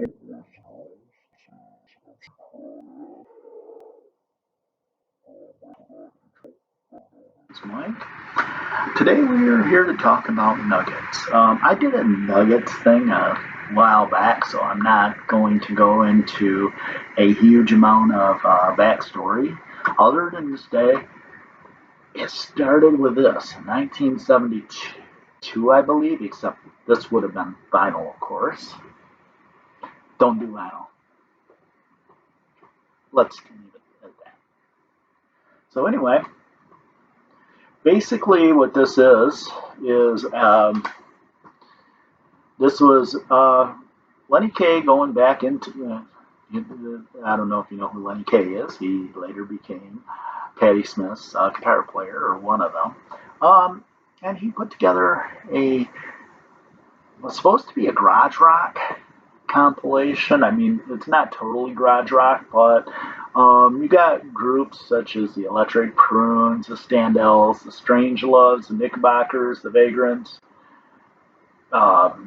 It's Mike. Today we are here to talk about nuggets. I did a nuggets thing a while back, so I'm not going to go into a huge amount of backstory. Other than to say, it started with this, 1972, I believe, except this would have been vinyl, of course. Don't do vinyl. Let's leave it at that. So anyway, basically what is this was Lenny Kaye going back into. I don't know if you know who Lenny Kaye is. He later became Patti Smith's guitar player, or one of them. And he put together was supposed to be a garage rock compilation. I mean, it's not totally garage rock, but you got groups such as the Electric Prunes, the Standells, the Strangeloves, the Knickerbockers, the Vagrants,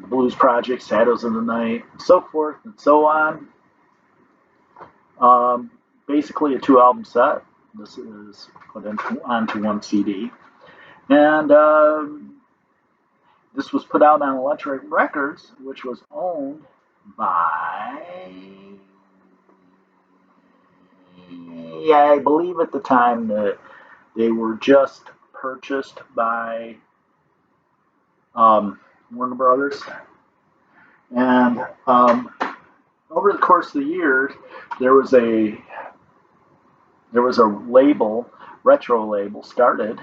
Blues Project, Shadows of the Night, so forth and so on. Basically, a two-album set. This is put onto one CD, and this was put out on Electric Records, which was owned by, yeah, I believe at the time that they were just purchased by Warner Brothers, and over the course of the years, there was a label, retro label started.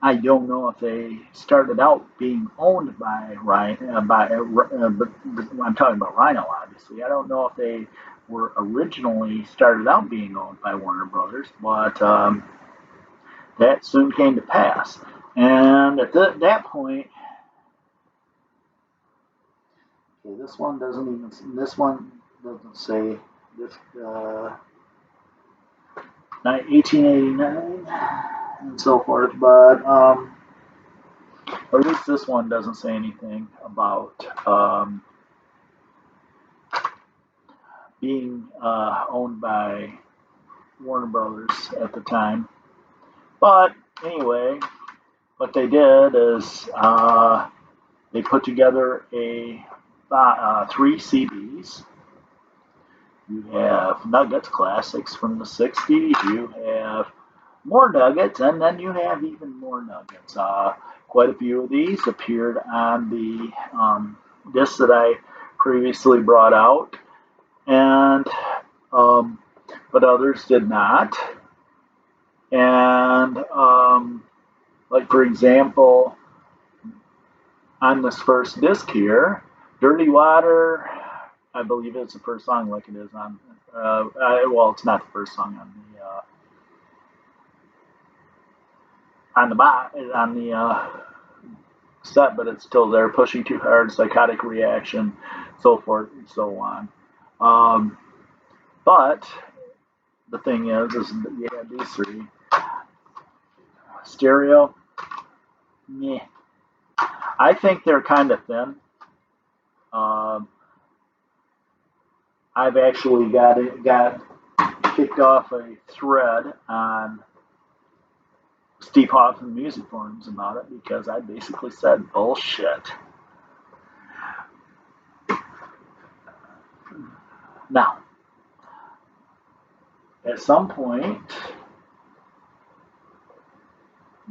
I don't know if they started out being owned by Ryan, but I'm talking about Rhino, obviously. I don't know if they were originally started out being owned by Warner Brothers, but that soon came to pass. And at that point, okay, this one doesn't say this. 1889 and so forth, but or at least this one doesn't say anything about being owned by Warner Brothers at the time. But anyway, what they did is they put together three CDs. You have Nuggets classics from the 60s. You have more Nuggets, and then you have even more Nuggets. Quite a few of these appeared on the disc that I previously brought out, and but others did not. And like for example, on this first disc here, "Dirty Water," I believe it's the first song, like it is on. Well, it's not the first song on the set, but it's still there. "Pushing Too Hard," "Psychotic Reaction," so forth and so on. But the thing is you have these three. Stereo, meh. I think they're kind of thin. Um, I've actually got kicked off a thread on Steve Hoffman music forums about it because I basically said bullshit. Now, at some point,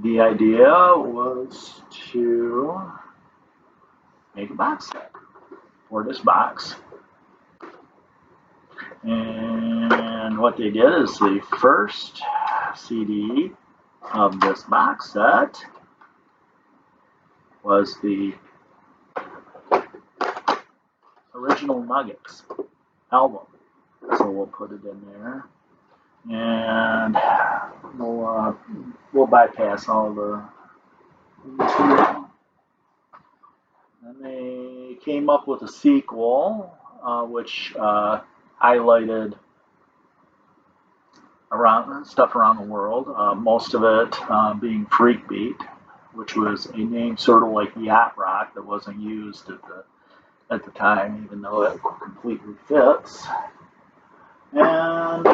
the idea was to make a box set for this box. And what they did is the first CD of this box set was the original Nuggets album. So we'll put it in there. And we'll bypass all the. And they came up with a sequel, which highlighted stuff around the world. Most of it being Freak Beat, which was a name sort of like Yacht Rock that wasn't used at the at the time, even though it completely fits. And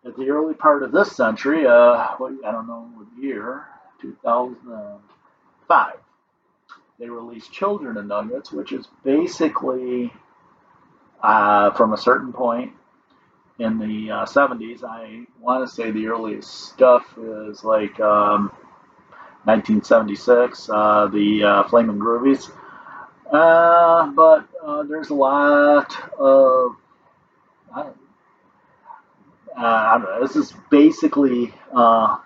at the early part of this century, I don't know what year, 2005, they released Children of Nuggets, which is basically from a certain point in the 70s. I want to say the earliest stuff is like 1976, the Flamin' Groovies. But there's a lot of, I don't know, this is basically uh,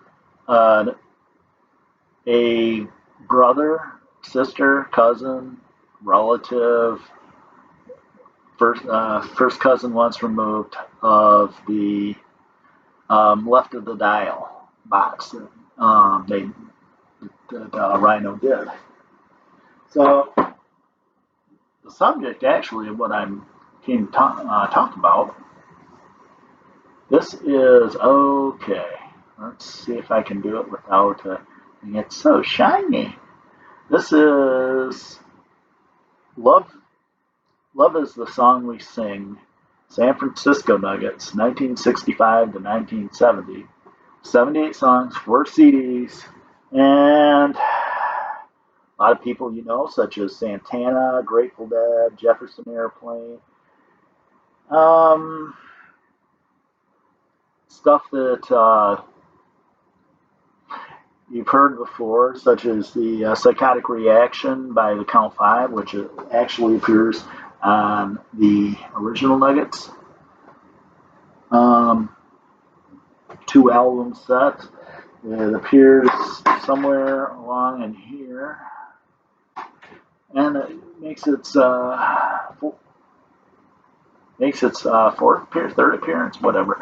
a brother, sister, cousin, relative, first cousin once removed of the left of the dial box that Rhino did. So the subject actually of what I'm came to talk about. This is okay. Let's see if I can do it without it's so shiny. This is Love. Love is the song we sing. San Francisco Nuggets, 1965 to 1970. 78 songs, 4 CDs, and a lot of people you know, such as Santana, Grateful Dead, Jefferson Airplane. Um, Stuff that you've heard before, such as the Psychotic Reaction by the Count Five, which actually appears on the original Nuggets. 2 album set. It appears somewhere along in here, and it makes its third appearance, whatever,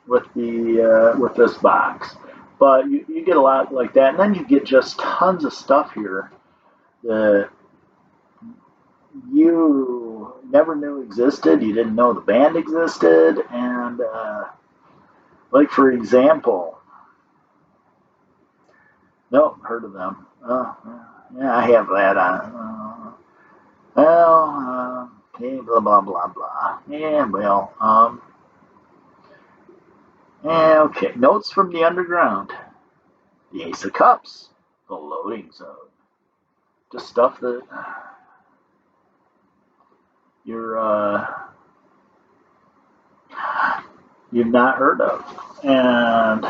with this box. But you get a lot like that, and then you get just tons of stuff here that you never knew existed. You didn't know the band existed, and like for example, no, heard of them. Yeah, I have that on. Okay, blah blah blah blah. Yeah, well, okay. Notes from the Underground, the Ace of Cups, the Loading Zone. Just stuff that you've not heard of, and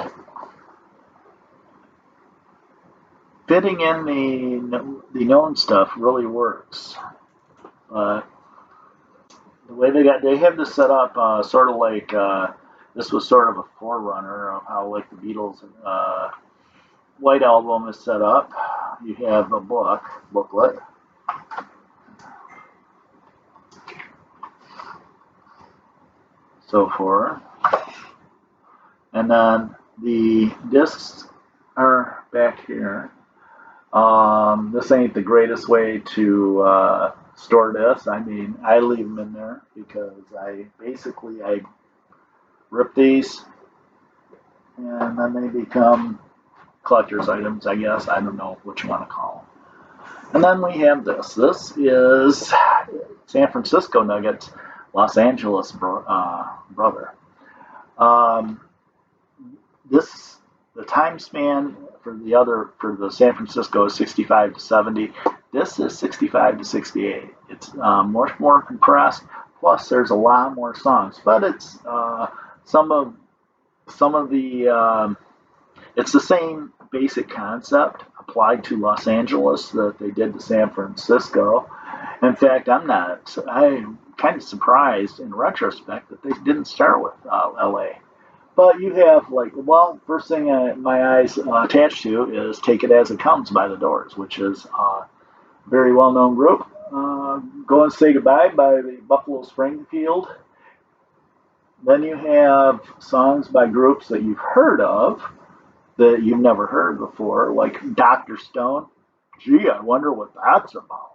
fitting in the known stuff really works. But the way they have this set up, sort of like this was sort of a forerunner of how like the Beatles White Album is set up. You have a booklet, so forth, and then the discs are back here. This ain't the greatest way to store this. I mean, I leave them in there because I rip these and then they become collector's items, I guess. I don't know what you want to call them. And then we have this. This is San Francisco Nuggets, Los Angeles brother. Um, this the time span for the San Francisco is 65 to 70. This is 65 to 68. It's much more compressed. Plus, there's a lot more songs, but it's some of the it's the same basic concept applied to Los Angeles that they did to San Francisco. In fact, I'm kind of surprised in retrospect that they didn't start with LA. But you have first thing my eyes attached to is "Take It As It Comes" by the Doors, which is a very well-known group. "Go and Say Goodbye" by the Buffalo Springfield. Then you have songs by groups that you've heard of that you've never heard before, like Dr. Stone. Gee, I wonder what that's about.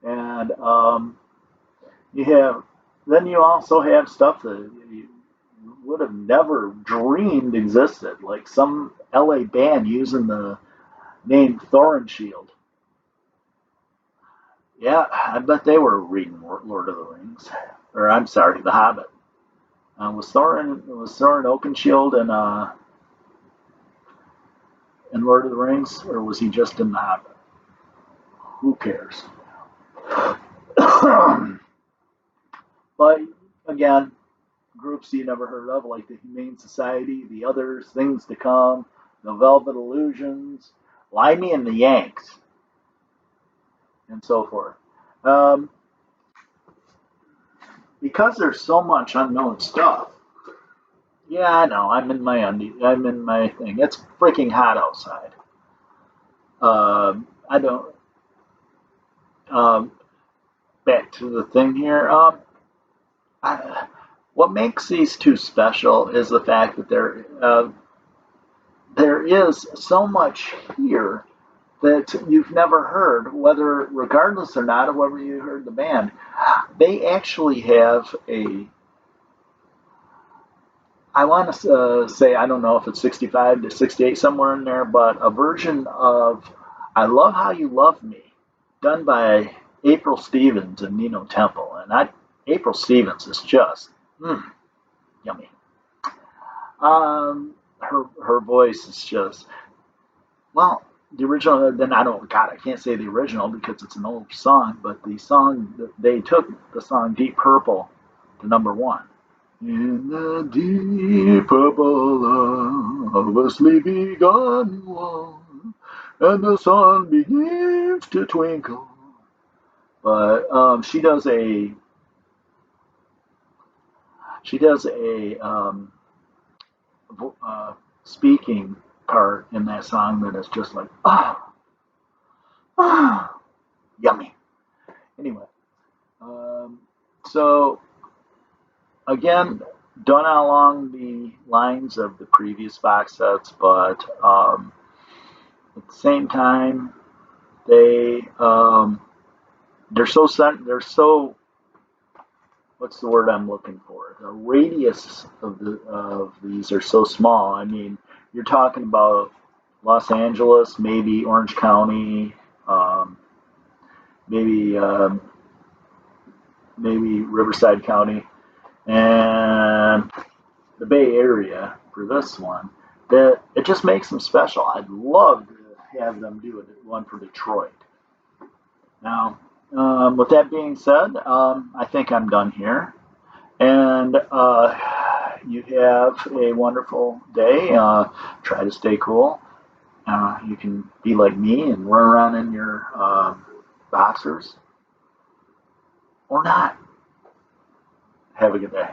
And you have then you also have stuff that you would have never dreamed existed, like some LA band using the name Thorin Shield. Yeah, I bet they were reading Lord of the Rings, or I'm sorry, The Hobbit. Was Thorin Oakenshield in Lord of the Rings, or was he just in The Hobbit? Who cares? But again, groups you never heard of, like the Humane Society, the Others, Things to Come, the Velvet Illusions, Limey and the Yanks, and so forth. Um, because there's so much unknown stuff. Yeah, I know. I'm in my thing. It's freaking hot outside. I don't. Um, Back to the thing here. I, what makes these two special is the fact that there is so much here that you've never heard, whether regardless or not of whether you heard the band. They actually have I want to say, I don't know if it's 65 to 68, somewhere in there, but a version of I Love How You Love Me, done by April Stevens and Nino Temple. And April Stevens is just yummy. Her voice is just, well, the original, then I don't, God, I can't say the original because it's an old song, but the song, they took the song Deep Purple to #1. In the deep purple of a sleepy garden wall, and the sun begins to twinkle. But she does a speaking part in that song that is just like ah, yummy. Anyway, um, so again, done along the lines of the previous box sets, but at the same time, they they're so what's the word I'm looking for? The radius of these are so small. I mean, you're talking about Los Angeles, maybe Orange County, um, maybe maybe Riverside County, and the Bay Area for this one. That it just makes them special. I'd love to have them do one for Detroit. Now, with that being said, I think I'm done here. And you have a wonderful day. Try to stay cool. You can be like me and run around in your boxers or not. Have a good day.